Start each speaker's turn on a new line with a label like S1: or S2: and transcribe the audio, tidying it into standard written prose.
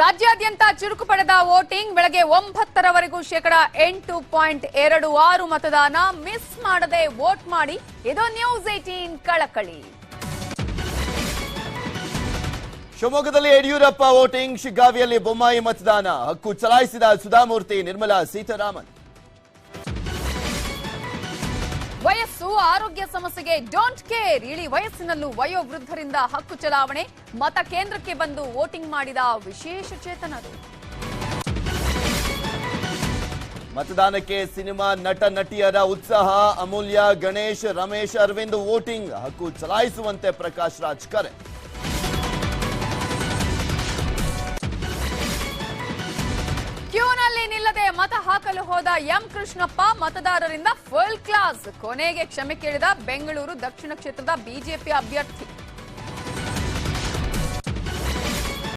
S1: ರಾಜ್ಯಾದ್ಯಂತ ಚುರುಕು ಪಡೆದ ವೋಟಿಂಗ್ ಬೆಳಗ್ಗೆ 9ರವರೆಗೂ 8.26 ಮತದಾನ ಮಿಸ್ ಮಾಡದೆ ವೋಟ್ ಮಾಡಿ ಇದು ನ್ಯೂಸ್ 18 ಕಳಕಳಿ.
S2: ಶಿವಮೊಗ್ಗದಲ್ಲಿ ಯಡಿಯೂರಪ್ಪ ವೋಟಿಂಗ್, ಶಿಗ್ಗಾವಿಯಲ್ಲಿ ಬೊಮ್ಮಾಯಿ ಮತದಾನ, ಹಕ್ಕು ಚಲಾಯಿಸಿದ ಸುಧಾಮೂರ್ತಿ, ನಿರ್ಮಲಾ ಸೀತಾರಾಮನ್.
S1: ವಯಸ್ಸು ಆರೋಗ್ಯ ಸಮಸ್ಯೆಗೆ ಡೋಂಟ್ ಕೇರ್, ಇಳಿ ವಯಸ್ಸಿನಲ್ಲೂ ವಯೋವೃದ್ಧರಿಂದ ಹಕ್ಕು ಚಲಾವಣೆ, ಮತ ಕೇಂದ್ರಕ್ಕೆ ಬಂದು ವೋಟಿಂಗ್ ಮಾಡಿದ ವಿಶೇಷ ಚೇತನರು.
S2: ಮತದಾನಕ್ಕೆ ಸಿನಿಮಾ ನಟ ನಟಿಯರ ಉತ್ಸಾಹ, ಅಮೂಲ್ಯ, ಗಣೇಶ್, ರಮೇಶ್, ಅರವಿಂದ್ ವೋಟಿಂಗ್, ಹಕ್ಕು ಚಲಾಯಿಸುವಂತೆ ಪ್ರಕಾಶ್ ರಾಜ್ ಕರೆ.
S1: ಕ್ಯೂನಲ್ಲಿ ನಿಲ್ಲದೆ ಮತ ಹಾಕಲು ಹೋದ ಎಂ ಕೃಷ್ಣಪ್ಪ, ಮತದಾರರಿಂದ ಫುಲ್ ಕ್ಲಾಸ್, ಕೊನೆಗೆ ಕ್ಷಮೆ ಕೇಳಿದ ಬೆಂಗಳೂರು ದಕ್ಷಿಣ ಕ್ಷೇತ್ರದ ಬಿಜೆಪಿ ಅಭ್ಯರ್ಥಿ.